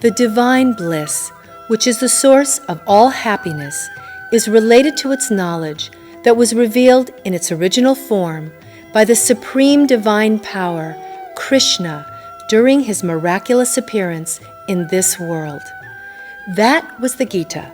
The divine bliss, which is the source of all happiness, is related to its knowledge that was revealed in its original form by the supreme divine power, Krishna, during his miraculous appearance in this world. That was the Gita,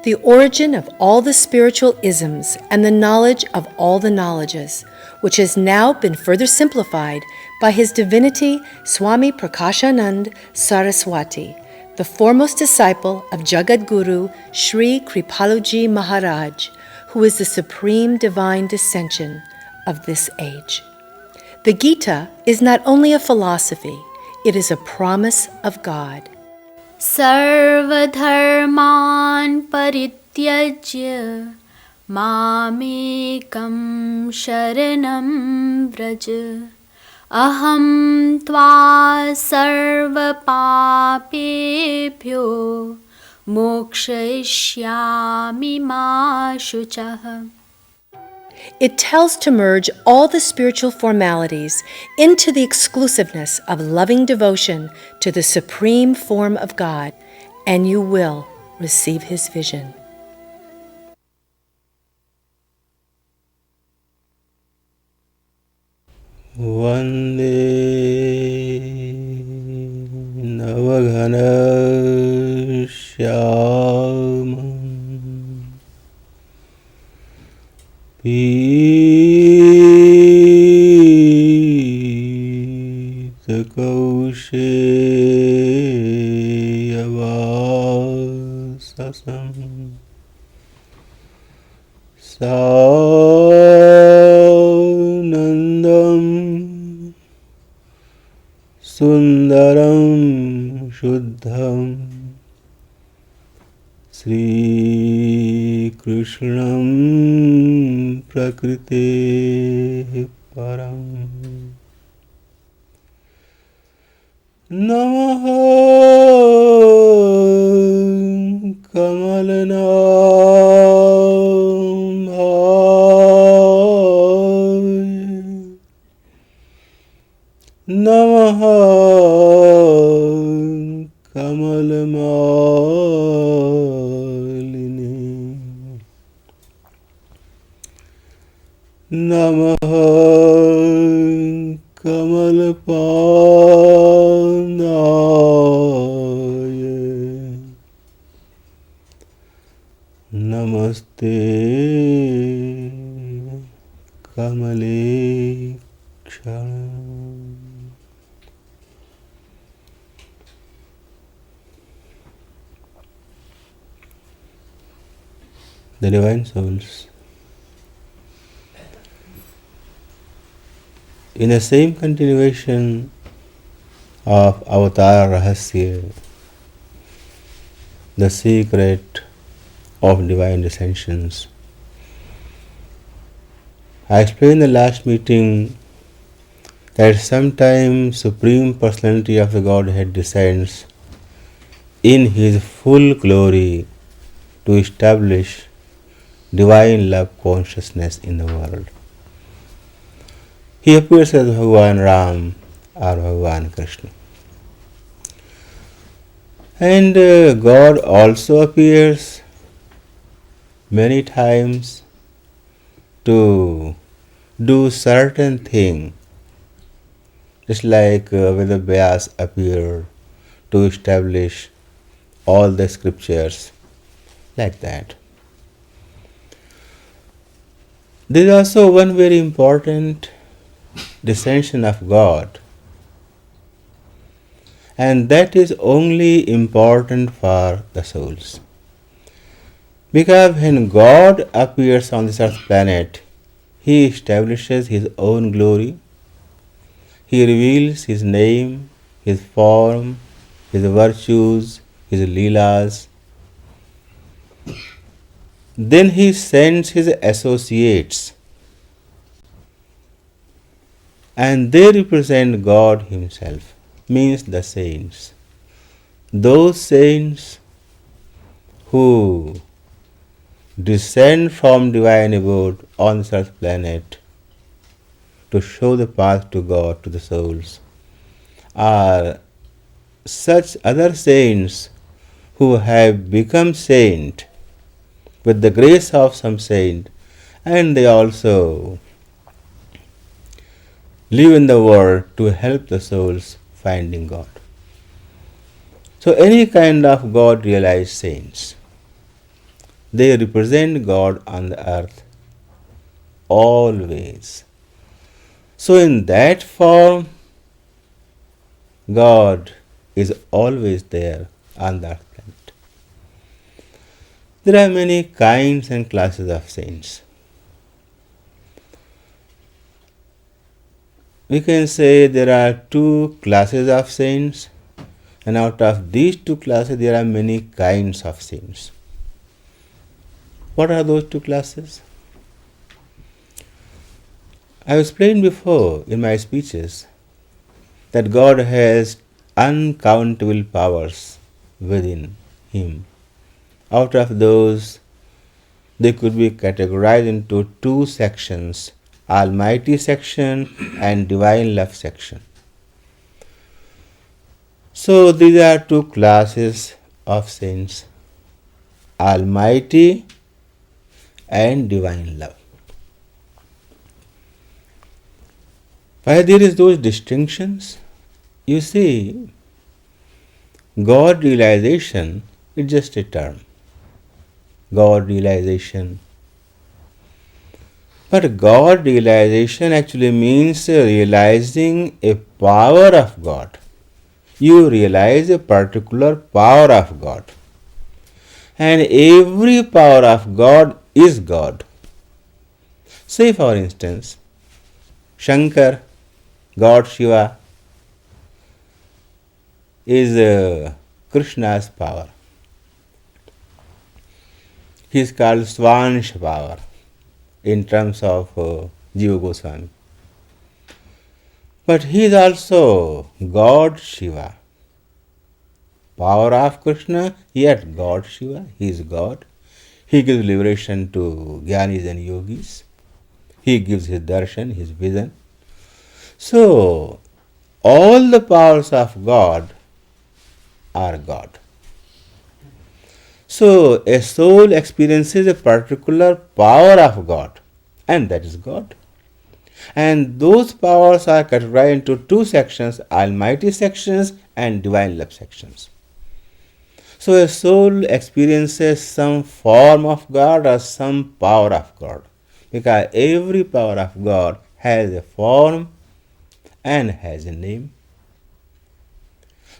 the origin of all the spiritual isms and the knowledge of all the knowledges, which has now been further simplified by His Divinity Swami Prakashanand Saraswati, the foremost disciple of Jagadguru Shri Kripalu Maharaj, who is the supreme divine dissension of this age. The Gita is not only a philosophy, it is a promise of God. Sarvadharman parityajya mamekam sharanam vraja aham tva sarva papebhyo mokshayishyami ma shuchah. It tells to merge all the spiritual formalities into the exclusiveness of loving devotion to the supreme form of God, and you will receive His vision. Vande Navaghana Shyamam Pītakausheya-vāsasam Sānandam Sundaram Shuddham Shri Krishnam Prakrite Param Namaha Kamalanam Namaha Kamalamāliné Namaha Kamalapānāya Namaste Kamalekshanam. The Divine Souls. In the same continuation of Avatar Rahasya, the secret of divine dissensions, I explained in the last meeting that sometimes Supreme Personality of the Godhead descends in His full glory to establish divine love consciousness in the world. He appears as Bhagavan Ram or Bhagavan Krishna. And God also appears many times to do certain thing, just like Veda Vyas appear to establish all the scriptures, like that. There is also one very important dissension of God, and that is only important for the souls. Because when God appears on this earth planet, He establishes His own glory, He reveals His name, His form, His virtues, His leelas. Then He sends His associates, and they represent God Himself, means the saints. Those saints who descend from divine abode on this earth planet to show the path to God to the souls are such other saints who have become saint with the grace of some saint, and they also live in the world to help the souls finding God. So any kind of God realized saints, they represent God on the earth always. So in that form, God is always there on the earth planet. There are many kinds and classes of saints. We can say there are two classes of saints, and out of these two classes there are many kinds of saints. What are those two classes? I have explained before in my speeches that God has uncountable powers within Him. Out of those, they could be categorized into two sections, Almighty section and Divine Love section. So these are two classes of saints, Almighty and Divine Love. Why there is those distinctions? You see, God realization is just a term. God realization. But God realization actually means realizing a power of God. You realize a particular power of God. And every power of God is God. Say for instance, Shankar, God Shiva, is Krishna's power. He is called Swansh power in terms of Jiva Goswami. But he is also God Shiva. Power of Krishna, yet God Shiva, he is God. He gives liberation to Jnanis and Yogis. He gives his darshan, his vision. So, all the powers of God are God. So, a soul experiences a particular power of God, and that is God. And those powers are categorized into two sections, Almighty sections and Divine Love sections. So, a soul experiences some form of God or some power of God, because every power of God has a form and has a name.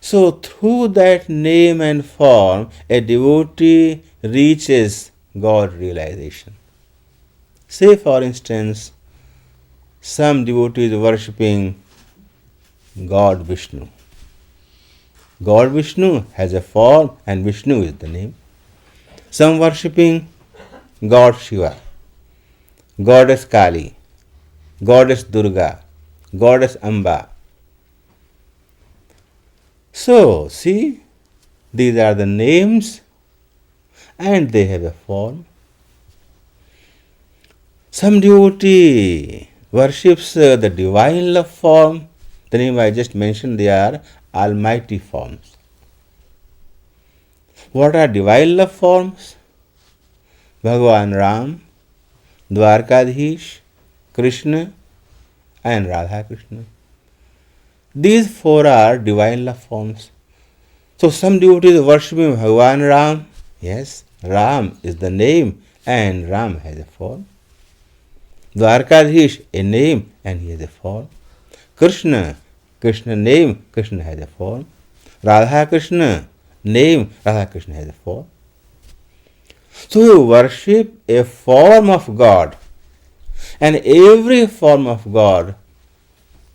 So through that name and form, a devotee reaches God realization. Say for instance, some devotees worshipping God Vishnu. God Vishnu has a form and Vishnu is the name. Some worshipping God Shiva, Goddess Kali, Goddess Durga, Goddess Amba. So, see, these are the names and they have a form. Some devotee worships the divine love form. The name I just mentioned, they are almighty forms. What are divine love forms? Bhagavan Ram, Dwarkadhish, Krishna and Radha Krishna. These four are divine love forms. So some devotees worshipping Bhagavan Ram. Yes, Ram is the name and Ram has a form. Dwarkadhish, a name and he has a form. Krishna, Krishna name, Krishna has a form. Radha Krishna, name, Radha Krishna has a form. So you worship a form of God, and every form of God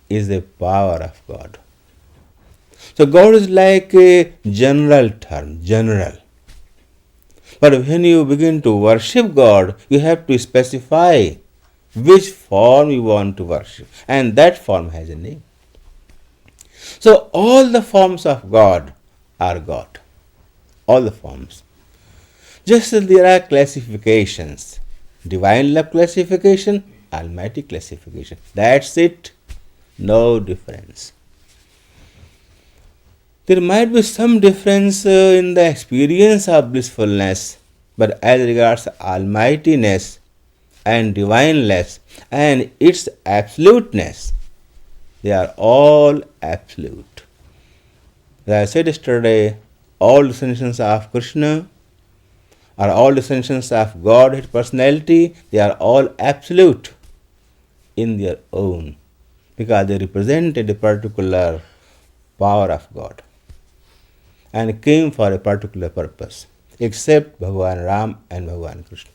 is a power of God. So God is like a general term, general. But when you begin to worship God, you have to specify which form you want to worship, and that form has a name. So all the forms of God are God. All the forms. Just as there are classifications, divine love classification, almighty classification. That's it. No difference. There might be some difference in the experience of blissfulness, but as regards almightiness and divineness and its absoluteness, they are all absolute. As I said yesterday, all descensions of Krishna or all descensions of Godhead personality, they are all absolute in their own, because they represented a particular power of God and came for a particular purpose, except Bhagavan Ram and Bhagavan Krishna.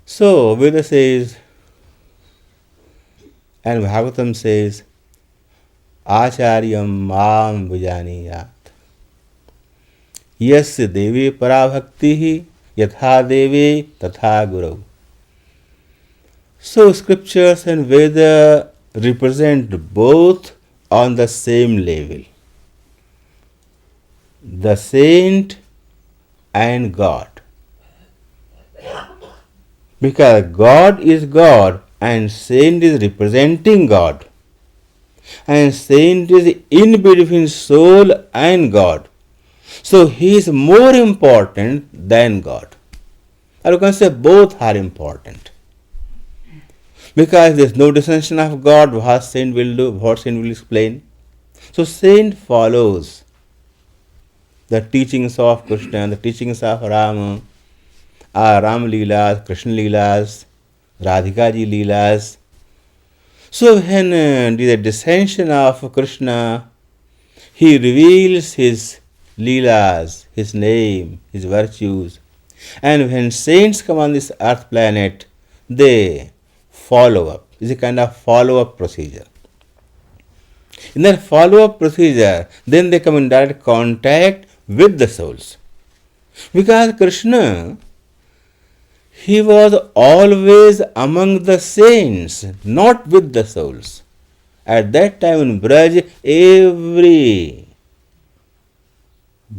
So Veda says and Bhagavatam says, Acharyam mam vijaniyat. Yasya deve parabhakti yatha deve tatha guru. So scriptures and Veda represent both on the same level, the saint and God. Because God is God and saint is representing God, and saint is in between soul and God. So he is more important than God. Or you can say both are important. Because there is no dissension of God, what saint will do, what saint will explain. So saint follows the teachings of Krishna, the teachings of Rama, Ram Leelas, Krishna Leelas, Radhika Ji Leelas. So when there is a dissension of Krishna, he reveals his Leelas, his name, his virtues. And when saints come on this earth planet, they follow up. It's a kind of follow-up procedure. In that follow-up procedure, then they come in direct contact with the souls. Because Krishna, he was always among the saints, not with the souls. At that time in Braj, every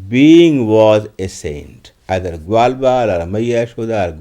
being was a saint, either Gwalbal or Maya Yashoda or